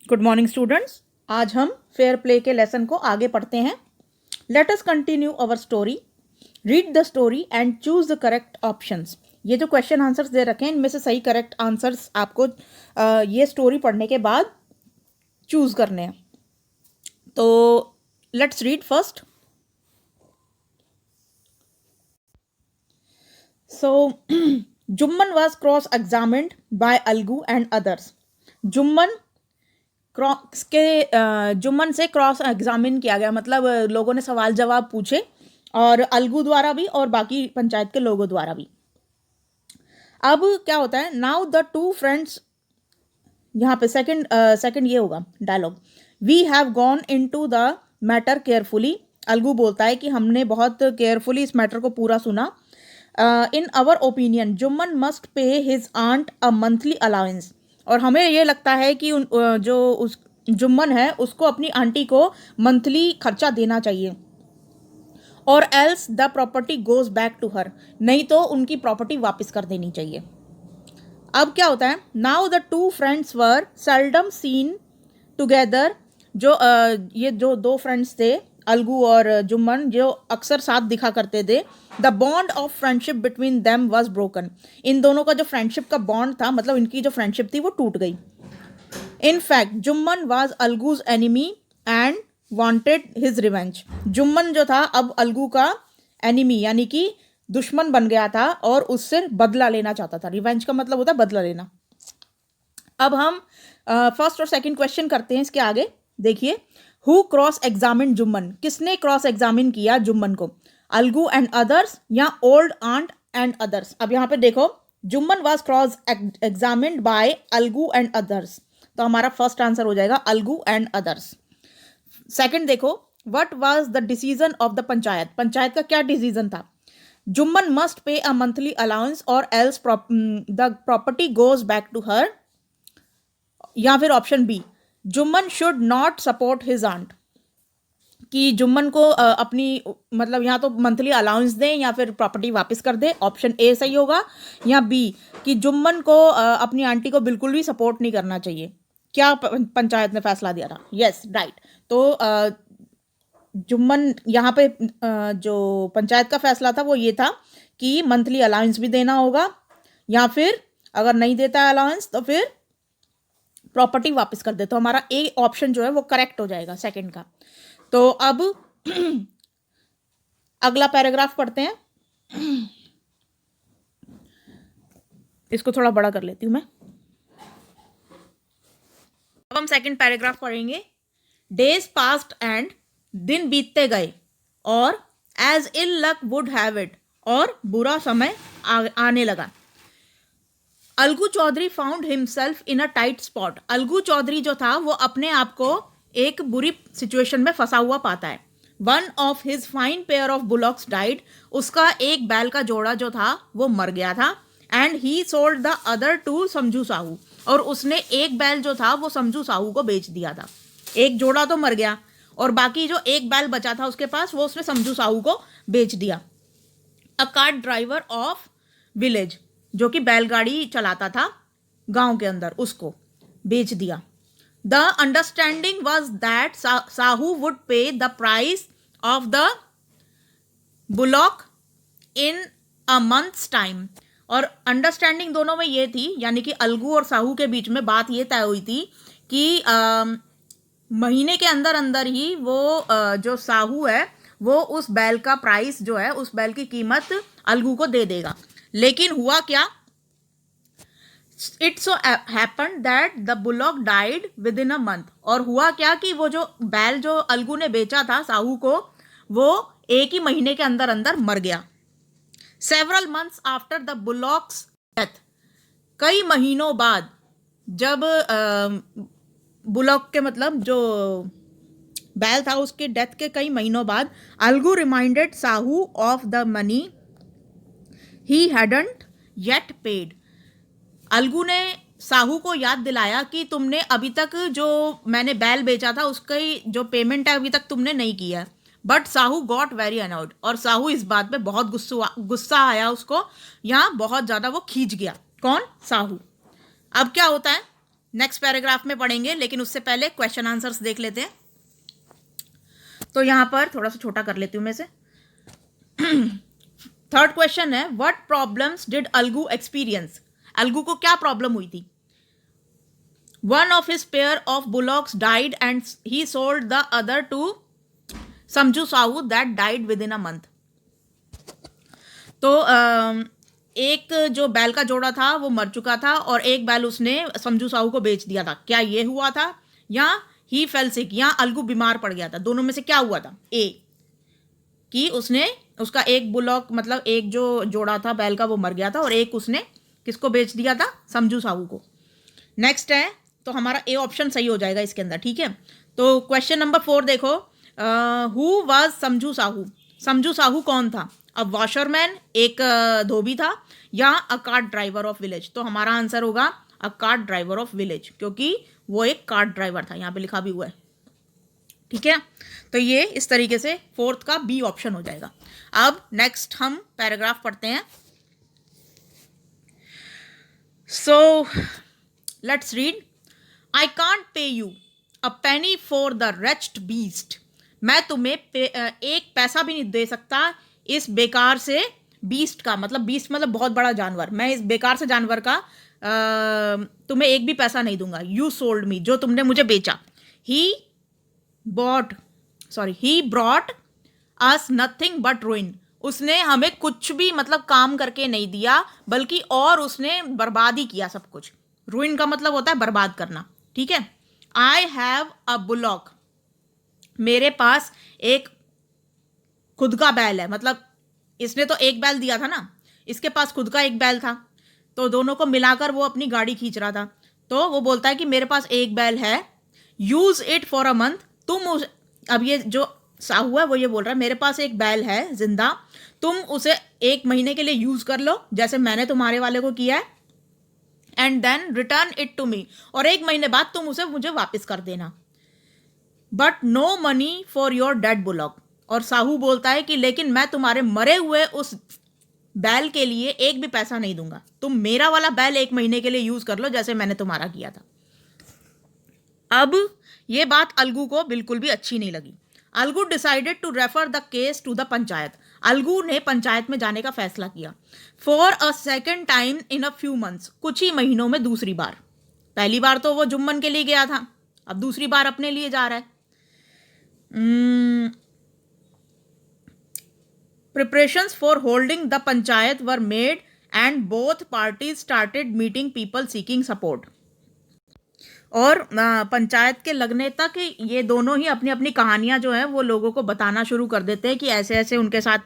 Good morning students. आज हम fair play के लेसन को आगे पढ़ते हैं। Let us continue our story. Read the story and choose the correct options. ये जो क्वेश्चन आंसर्स दे रखे हैं इनमें से सही करेक्ट आंसर्स आपको ये स्टोरी पढ़ने के बाद चूज करने हैं। तो let's read first. So, Jumman was cross-examined by Algu and others. Jumman से क्रॉस एग्जामिन किया गया, मतलब लोगों ने सवाल जवाब पूछे और अलगू द्वारा भी और बाकी पंचायत के लोगों द्वारा भी। अब क्या होता है, नाउ द टू फ्रेंड्स, यहाँ पे सेकंड ये होगा dialogue. We have gone into the matter carefully. Algu बोलता है कि हमने बहुत केयरफुली इस मैटर को पूरा सुना। In our opinion Jumman must pay his aunt a monthly allowance. और हमें ये लगता है कि जो उस जुम्मन है उसको अपनी आंटी को मंथली खर्चा देना चाहिए। और else the property goes back to her, नहीं तो उनकी प्रॉपर्टी वापस कर देनी चाहिए। अब क्या होता है, now the two friends were seldom seen together. ये जो दो फ्रेंड्स थे अलगू और जुम्मन, जो अक्सर साथ दिखा करते थे। The bond of friendship between them was broken. इन दोनों का जो फ्रेंडशिप का बॉन्ड था, मतलब इनकी जो फ्रेंडशिप थी वो टूट गई। In fact Jumman was Algu's enemy and wanted his revenge. Jumman जो था अब अलगू का एनिमी यानी कि दुश्मन बन गया था और उससे बदला लेना चाहता था। रिवेंज का मतलब होता है बदला लेना। अब हम फर्स्ट और सेकंड क्वेश्चन करते हैं इसके आगे। देखिए, हु क्रॉस एग्जामिन जुम्मन, किसने क्रॉस एग्जामिन किया जुम्मन को, अलगू एंड अदर्स या ओल्ड आंट एंड अदर्स। अब यहाँ पे देखो, Jumman was cross examined by Algu and others, तो हमारा फर्स्ट आंसर हो जाएगा अलगू एंड अदर्स। सेकंड देखो, what was the decision of the panchayat, panchayat का क्या डिसीजन था। Jumman must pay a monthly allowance और else the property goes back to her, या फिर option B, Jumman should not support his aunt, कि जुम्मन को अपनी मतलब यहाँ तो मंथली अलाउंस दें या फिर प्रॉपर्टी वापस कर दे। ऑप्शन ए सही होगा, या बी कि जुम्मन को अपनी आंटी को बिल्कुल भी सपोर्ट नहीं करना चाहिए। क्या पंचायत ने फैसला दिया था? Yes, right. तो जुम्मन यहाँ पे जो पंचायत का फैसला था वो ये था कि मंथली अलाउंस भी देना होगा, या फिर अगर नहीं देता है अलाउंस तो फिर प्रॉपर्टी वापस कर दे। तो हमारा ए ऑप्शन जो है वो करेक्ट हो जाएगा सेकंड का। तो अब अगला पैराग्राफ पढ़ते हैं। इसको थोड़ा बड़ा कर लेती हूं मैं। अब हम सेकंड पैराग्राफ पढ़ेंगे। डेज पास्ड एंड, दिन बीतते गए, और as ill luck would have it, और बुरा समय आने लगा। Algu Chaudhary found himself in a tight spot. Algu Chaudhary जो था वो अपने आप को एक बुरी सिचुएशन में फंसा हुआ पाता है। One of his fine pair of bullocks died, उसका एक बैल का जोड़ा जो था वो मर गया था। And he sold the other to Samjhu Sahu, और उसने एक बैल जो था वो समझू साहू को बेच दिया था। एक जोड़ा तो मर गया और बाकी जो एक बैल बचा था उसके पास वो उसने समझू साहू को बेच दिया। A cart driver of village, जो कि बैलगाड़ी चलाता था गांव के अंदर, उसको बेच दिया। The understanding was that Sahu would pay the price of the bullock in a month's time. और अंडरस्टैंडिंग दोनों में ये थी, यानी कि अलगू और साहू के बीच में बात ये तय हुई थी कि महीने के अंदर अंदर ही वो जो साहू है वो उस बैल का प्राइस जो है, उस बैल की कीमत अलगू को दे देगा। लेकिन हुआ क्या, it so happen that the bullock died within a month. और हुआ क्या कि वो जो बैल जो अलगू ने बेचा था साहू को, वो एक ही महीने के अंदर अंदर मर गया। Several months after the bullocks death, कई महीनों बाद, जब बुलॉक के मतलब जो बैल था उसके डेथ के कई महीनों बाद, Algu reminded Sahu of the money he hadn't yet paid. Algu ने साहू को याद दिलाया कि तुमने अभी तक जो मैंने बैल बेचा था उसकी जो पेमेंट है अभी तक तुमने नहीं किया है। But Sahu got very annoyed, और साहू इस बात पे बहुत गुस्सा आया उसको, यहाँ बहुत ज़्यादा वो खींच गया। कौन? साहू। अब क्या होता है, नेक्स्ट पैराग्राफ में पढ़ेंगे, लेकिन उससे पहले क्वेश्चन आंसर्स देख लेते हैं। तो यहाँ पर थोड़ा सा छोटा कर लेती हूँ मैं से। थर्ड क्वेश्चन है, what problems did Algu experience? Algu को क्या प्रॉब्लम हुई थी? One of his pair of bullocks died and he sold the other to Samjhu Sahu that died within a month. तो एक जो बैल का जोड़ा था वो मर चुका था और एक बैल उसने समझू साहू को बेच दिया था। क्या ये हुआ था? या ही फेल सिक, या अलगू बीमार पड़ गया था? दोनों में से क्या हुआ था? ए कि उसने उसका एक बुलॉक मतलब एक जो जोड़ा था बैल का वो मर गया था और एक उसने किसको बेच दिया था? समझू साहू को। नेक्स्ट है, तो हमारा ए ऑप्शन सही हो जाएगा इसके अंदर। ठीक है, तो क्वेश्चन नंबर 4 देखो, हु वाज समझू साहू? समझू साहू कौन था? अ वॉशरमैन, एक धोबी था, या a cart driver of village? तो हमारा आंसर होगा a cart driver of village, क्योंकि वो एक कार्ट ड्राइवर था, यहाँ पे लिखा भी हुआ है। ठीक है, तो ये इस तरीके से फोर्थ का बी ऑप्शन हो जाएगा। अब नेक्स्ट हम पैराग्राफ पढ़ते हैं। So let's read. I can't pay you a penny for the wretched beast. मैं तुम्हें एक पैसा भी नहीं दे सकता इस बेकार से बीस्ट का, मतलब बीस्ट मतलब बहुत बड़ा जानवर। मैं इस बेकार से जानवर का तुम्हें एक भी पैसा नहीं दूंगा। यू सोल्ड मी, जो तुमने मुझे बेचा। He brought us nothing but ruin. उसने हमें कुछ भी मतलब काम करके नहीं दिया, बल्कि और उसने बर्बाद ही किया सब कुछ। रुइन का मतलब होता है बर्बाद करना। ठीक है, आई हैव अ बुलॉक। मेरे पास एक खुद का बैल है, मतलब इसने तो एक बैल दिया था ना, इसके पास खुद का एक बैल था, तो दोनों को मिलाकर वो अपनी गाड़ी खींच रहा था। तो वो बोलता है कि मेरे पास एक बैल है, use it for a month. अब ये जो साहू है वो ये बोल रहा है मेरे पास एक बैल है जिंदा, तुम उसे एक महीने के लिए यूज कर लो जैसे मैंने तुम्हारे वाले को किया है, and then return it to me, और एक महीने बाद तुम उसे मुझे वापस कर देना। But no money for your dead bullock. और साहू बोलता है कि लेकिन मैं तुम्हारे मरे हुए उस बैल के लिए एक भी पैसा नहीं दूंगा, तुम मेरा वाला बैल एक महीने के लिए यूज कर लो जैसे मैंने तुम्हारा किया था। अब ये बात अलगू को बिल्कुल भी अच्छी नहीं लगी। Algu decided to refer the case to the panchayat. Algu ने पंचायत में जाने का फैसला किया। For a second time in a few months, कुछ ही महीनों में दूसरी बार। पहली बार तो वो जुम्मन के लिए गया था, अब दूसरी बार अपने लिए जा रहा है। Preparations for holding the panchayat were made and both parties started meeting people seeking support. और पंचायत के लगने तक ये दोनों ही अपनी अपनी कहानियां जो है वो लोगों को बताना शुरू कर देते हैं कि ऐसे ऐसे उनके साथ।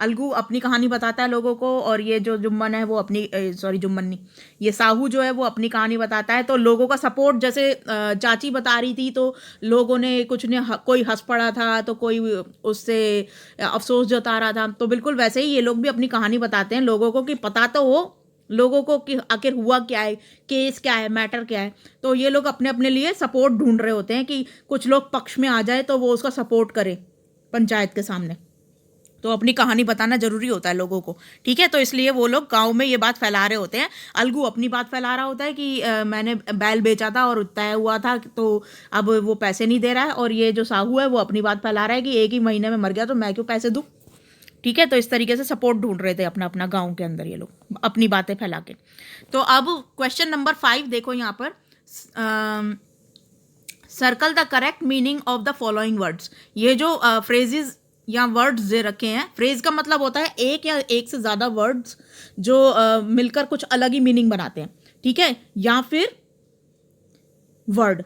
अलगू अपनी कहानी बताता है लोगों को, और ये जो जुम्मन है वो अपनी जुम्मन नहीं, ये साहू जो है वो अपनी कहानी बताता है। तो लोगों का सपोर्ट, जैसे चाची बता रही थी तो लोगों ने कुछ ने कोई हंस पड़ा था, तो कोई उससे अफसोस जता रहा था। तो बिल्कुल वैसे ही ये लोग भी अपनी कहानी बताते हैं लोगों को, कि पता तो हो लोगों को कि आखिर हुआ क्या है, केस क्या है, मैटर क्या है। तो ये लोग अपने अपने लिए सपोर्ट ढूंढ रहे होते हैं कि कुछ लोग पक्ष में आ जाए तो वो उसका सपोर्ट करे पंचायत के सामने। तो अपनी कहानी बताना जरूरी होता है लोगों को। ठीक है, तो इसलिए वो लोग गांव में ये बात फैला रहे होते हैं। अलगू अपनी बात फैला रहा होता है कि मैंने बैल बेचा था और तय हुआ था, तो अब वो पैसे नहीं दे रहा है। और ये जो साहू है वो अपनी बात फैला रहा है कि एक ही महीने में मर गया तो मैं क्यों पैसे दूँ। ठीक है, तो इस तरीके से सपोर्ट ढूंढ रहे थे अपना अपना गांव के अंदर ये लोग अपनी बातें फैला के। तो अब क्वेश्चन नंबर 5 देखो यहाँ पर, circle the correct meaning of the following words. ये जो फ्रेजेस या वर्ड्स दे रखे हैं, फ्रेज का मतलब होता है एक या एक से ज़्यादा वर्ड्स जो मिलकर कुछ अलग ही मीनिंग बनाते हैं। ठीक है, या फिर वर्ड,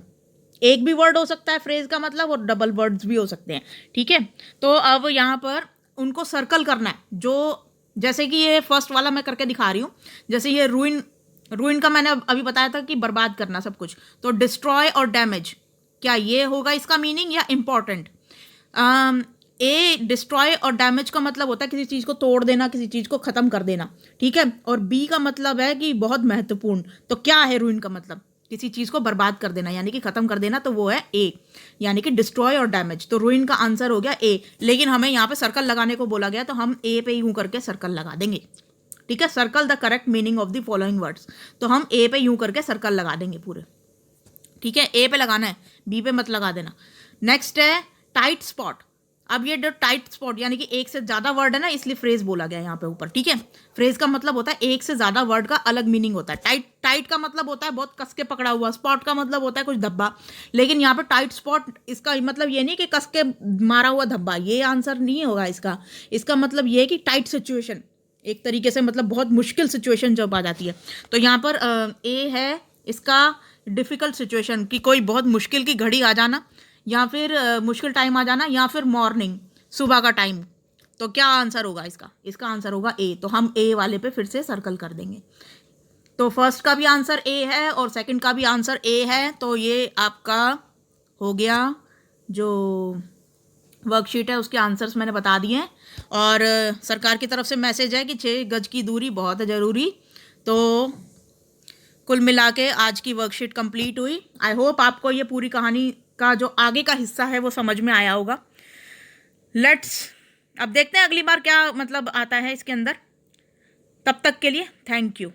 एक भी वर्ड हो सकता है फ्रेज का मतलब, और डबल वर्ड्स भी हो सकते हैं। ठीक है, तो अब यहाँ पर उनको सर्कल करना है। जो जैसे कि ये फर्स्ट वाला मैं करके दिखा रही हूँ, जैसे ये रूइन का मैंने अभी बताया था कि बर्बाद करना सब कुछ। तो डिस्ट्रॉय और डैमेज, क्या ये होगा इसका मीनिंग या इंपॉर्टेंट? ए डिस्ट्रॉय और डैमेज का मतलब होता है किसी चीज़ को तोड़ देना, किसी चीज़ को ख़त्म कर देना। ठीक है, और बी का मतलब है कि बहुत महत्वपूर्ण। तो क्या है रूइन का मतलब? किसी चीज़ को बर्बाद कर देना यानी कि ख़त्म कर देना, तो वो है ए, यानी कि डिस्ट्रॉय और डैमेज। तो रूइन का आंसर हो गया ए, लेकिन हमें यहाँ पे सर्कल लगाने को बोला गया तो हम ए पे यूं करके सर्कल लगा देंगे। ठीक है, circle the correct meaning of the following words, तो हम ए पे यूं करके सर्कल लगा देंगे पूरे। ठीक है, ए पे लगाना है, बी पे मत लगा देना। नेक्स्ट है टाइट स्पॉट। अब ये जो टाइट स्पॉट यानी कि एक से ज़्यादा वर्ड है ना, इसलिए फ्रेज बोला गया यहाँ पे ऊपर, ठीक है। फ्रेज का मतलब होता है एक से ज़्यादा वर्ड का अलग मीनिंग होता है। टाइट, टाइट का मतलब होता है बहुत कस के पकड़ा हुआ, स्पॉट का मतलब होता है कुछ धब्बा, लेकिन यहाँ पे टाइट स्पॉट इसका मतलब ये नहीं कि कस के मारा हुआ धब्बा, ये आंसर नहीं होगा इसका। इसका मतलब ये है कि टाइट सिचुएशन, एक तरीके से मतलब बहुत मुश्किल सिचुएशन जब आ जाती है। तो यहाँ पर ए है इसका डिफ़िकल्ट सिचुएशन, कि कोई बहुत मुश्किल की घड़ी आ जाना, या फिर मुश्किल टाइम आ जाना, या फिर मॉर्निंग, सुबह का टाइम। तो क्या आंसर होगा इसका? इसका आंसर होगा ए। तो हम ए वाले पे फिर से सर्कल कर देंगे। तो फर्स्ट का भी आंसर ए है और सेकंड का भी आंसर ए है। तो ये आपका हो गया, जो वर्कशीट है उसके आंसर्स मैंने बता दिए हैं। और सरकार की तरफ से मैसेज है कि 6 गज की दूरी बहुत है ज़रूरी। तो कुल मिला के आज की वर्कशीट कंप्लीट हुई। आई होप आपको ये पूरी कहानी का जो आगे का हिस्सा है वो समझ में आया होगा। अब देखते हैं अगली बार क्या मतलब आता है इसके अंदर। तब तक के लिए थैंक यू।